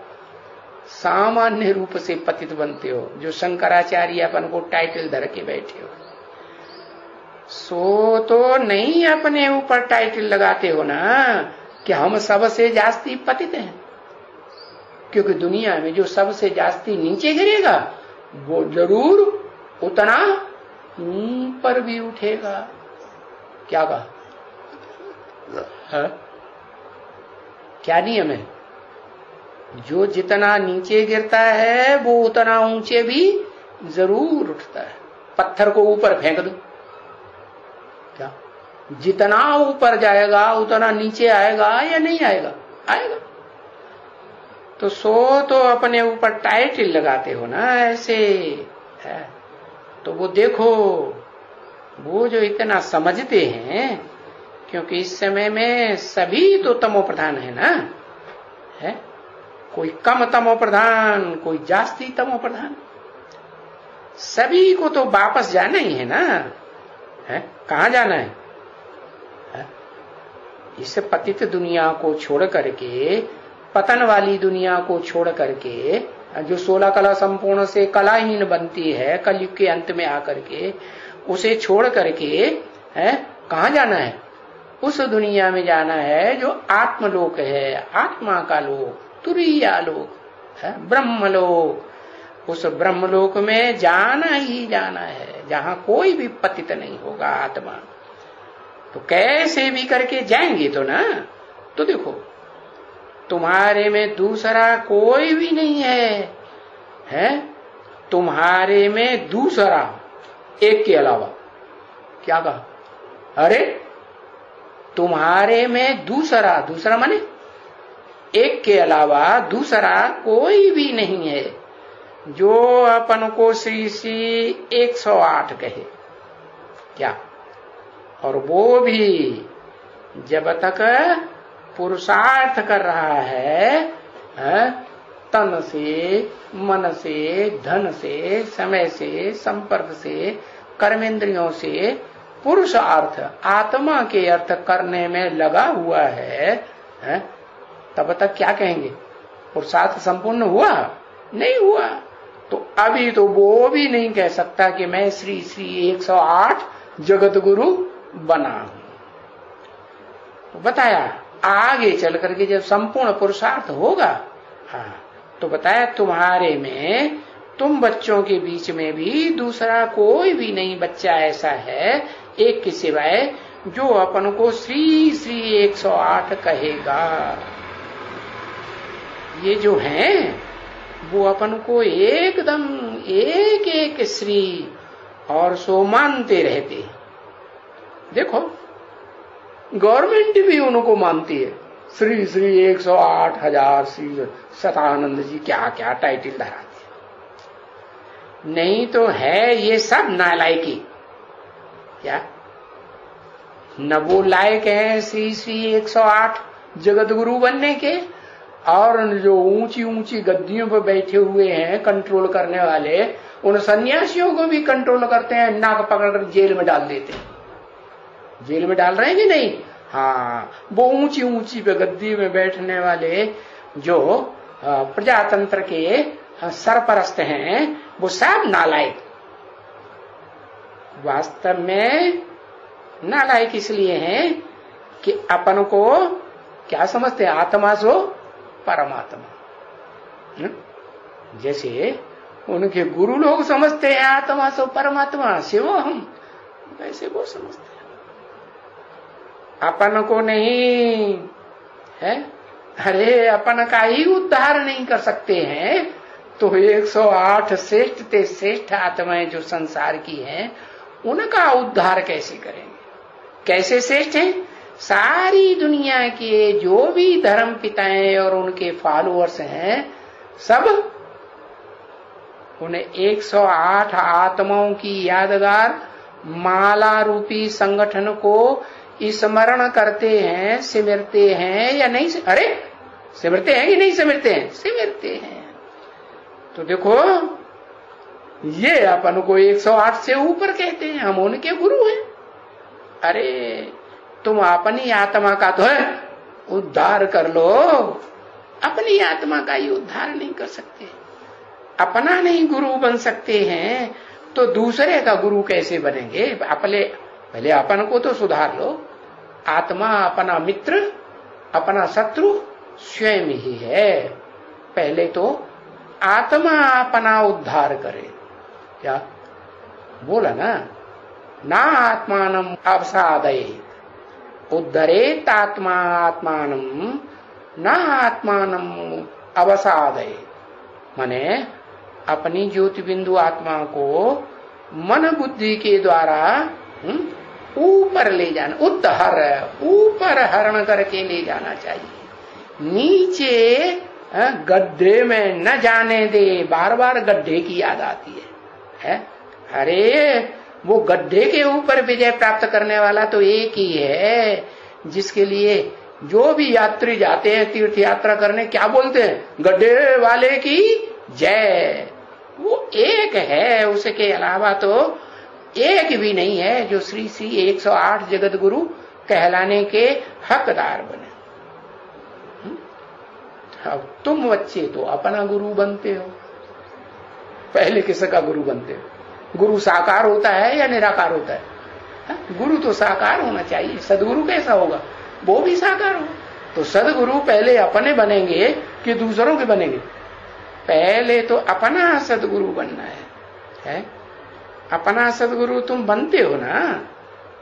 सामान्य रूप से पतित बनते हो, जो शंकराचार्य अपन को टाइटल धर के बैठे हो। सो तो नहीं अपने ऊपर टाइटल लगाते हो ना कि हम सबसे जास्ती पतित हैं, क्योंकि दुनिया में जो सबसे जास्ती नीचे गिरेगा वो जरूर उतना ऊपर भी उठेगा। क्या कहा? क्या नियम है? जो जितना नीचे गिरता है वो उतना ऊंचे भी जरूर उठता है। पत्थर को ऊपर फेंक दो, क्या जितना ऊपर जाएगा उतना नीचे आएगा या नहीं आएगा? आएगा। तो तो अपने ऊपर टाइटल लगाते हो ना ऐसे है। तो वो देखो, वो जो इतना समझते हैं, क्योंकि इस समय में सभी तो तमो प्रधान है ना, है कोई कम तमो प्रधान, कोई जास्ती तमो प्रधान, सभी को तो वापस जाना ही है ना, है कहां जाना है? इस पतित दुनिया को छोड़ करके, पतन वाली दुनिया को छोड़ करके, जो 16 कला संपूर्ण से कलाहीन बनती है कलयुग के अंत में आकर के, उसे छोड़ करके है कहां जाना है? उस दुनिया में जाना है जो आत्मलोक है, आत्मा का लोक, तुरीया लोक है, ब्रह्मलोक। उस ब्रह्मलोक में जाना ही जाना है, जहां कोई भी पतित नहीं होगा आत्मा। तो कैसे भी करके जाएंगे तो ना। तो देखो, तुम्हारे में दूसरा कोई भी नहीं है, तुम्हारे में दूसरा एक के अलावा। क्या कहा? अरे तुम्हारे में दूसरा माने एक के अलावा दूसरा कोई भी नहीं है जो अपन को श्री श्री 108 कहे। क्या? और वो भी जब तक पुरुषार्थ कर रहा है, तन से, मन से, धन से, समय से, संपर्क से, कर्मेंद्रियों से पुरुषार्थ, आत्मा के अर्थ करने में लगा हुआ है, तब तक क्या कहेंगे? पुरुषार्थ संपूर्ण हुआ? नहीं हुआ। तो अभी तो वो भी नहीं कह सकता कि मैं श्री श्री 108 जगत गुरु बना हूं। तो बताया आगे चल करके जब संपूर्ण पुरुषार्थ होगा, तो बताया तुम्हारे में, तुम बच्चों के बीच में भी दूसरा कोई भी नहीं बच्चा ऐसा है एक के सिवाय जो अपन को श्री श्री 108 कहेगा। ये जो है वो अपन को एकदम एक एक श्री और सो मानते रहते। देखो गवर्नमेंट भी उनको मानती है, श्री श्री 108,000 श्री सतानंद जी क्या क्या टाइटल धराते। नहीं तो है ये सब नालायकी। क्या न वो लायक है श्री श्री 108 जगत गुरु बनने के, और जो ऊंची ऊंची गद्दियों पर बैठे हुए हैं कंट्रोल करने वाले, उन सन्यासियों को भी कंट्रोल करते हैं, नाक पकड़कर जेल में डाल देते हैं। जेल में डाल रहे हैं कि नहीं? हाँ, वो ऊंची ऊंची पे गद्दी में बैठने वाले जो प्रजातंत्र के सरपरस्त हैं, वो सब नालायक। वास्तव में नालायक इसलिए हैं कि अपन को क्या समझते हैं? आत्मा सो परमात्मा। जैसे उनके गुरु लोग समझते हैं आत्मा सो परमात्मा, शिवो हम, वैसे वो समझते हैं। अपन को नहीं है। अरे अपन का ही उद्धार नहीं कर सकते हैं तो 108 श्रेष्ठ ते श्रेष्ठ आत्माएं जो संसार की हैं उनका उद्धार कैसे करेंगे? कैसे श्रेष्ठ हैं? सारी दुनिया के जो भी धर्म पिताएं और उनके फॉलोअर्स हैं, सब उन्हें 108 आत्माओं की यादगार माला रूपी संगठन को स्मरण करते हैं, सिमरते हैं या नहीं? अरे सिमरते हैं कि नहीं सिमरते हैं? सिमरते हैं। तो देखो, ये अपन को 108 से ऊपर कहते हैं, हम उनके गुरु हैं। अरे तुम अपनी आत्मा का तो है उद्धार कर लो, अपनी आत्मा का ही उद्धार नहीं कर सकते। अपना नहीं गुरु बन सकते हैं तो दूसरे का गुरु कैसे बनेंगे? पहले अपन को तो सुधार लो। आत्मा अपना मित्र, अपना शत्रु स्वयं ही है। पहले तो आत्मा अपना उद्धार करे। क्या बोला ना आत्मानम अवसादयेत् उद्धरेत् आत्मा आत्मानम न आत्मानम अवसादयेत्। माने अपनी ज्योति बिंदु आत्मा को मन बुद्धि के द्वारा ऊपर ले जाना, उद्धर ऊपर हरण करके ले जाना चाहिए। नीचे गड्ढे में न जाने दे। बार बार गड्ढे की याद आती है? अरे वो गड्ढे के ऊपर विजय प्राप्त करने वाला तो एक ही है, जिसके लिए जो भी यात्री जाते हैं तीर्थ यात्रा करने, क्या बोलते हैं? गड्ढे वाले की जय। वो एक है, उसके अलावा तो एक भी नहीं है जो श्री श्री 108 जगत गुरु कहलाने के हकदार बने। अब तुम बच्चे तो अपना गुरु बनते हो, पहले किसका गुरु बनते हो? गुरु साकार होता है या निराकार होता है? गुरु तो साकार होना चाहिए। सदगुरु कैसा होगा? वो भी साकार हो। तो सदगुरु पहले अपने बनेंगे कि दूसरों के बनेंगे? पहले तो अपना सदगुरु बनना है? अपना सदगुरु तुम बनते हो ना,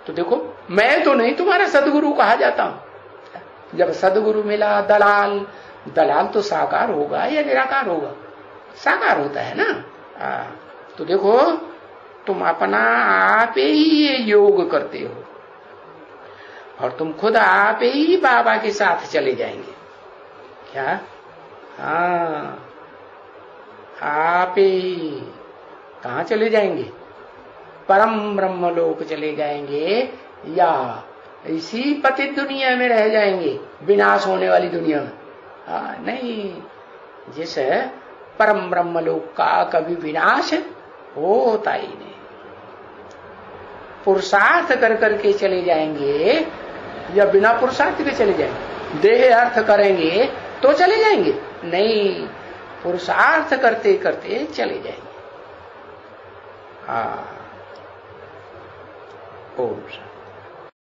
तो देखो मैं तो नहीं तुम्हारा सदगुरु कहा जाता हूं। जब सदगुरु मिला दलाल तो साकार होगा या निराकार होगा? साकार होता है ना। तो देखो तुम अपना आप ही ये योग करते हो और तुम खुद आप ही बाबा के साथ चले जाएंगे। क्या? हाँ, आप ही कहां चले जाएंगे? परम ब्रह्मलोक चले जाएंगे या इसी पतित दुनिया में रह जाएंगे, विनाश होने वाली दुनिया में? नहीं, जिस परम ब्रह्मलोक का कभी विनाश होता ही नहीं। पुरुषार्थ कर करके चले जाएंगे या बिना पुरुषार्थ के चले जाएंगे? देह अर्थ करेंगे तो चले जाएंगे? नहीं, पुरुषार्थ करते करते चले जाएंगे। ओम।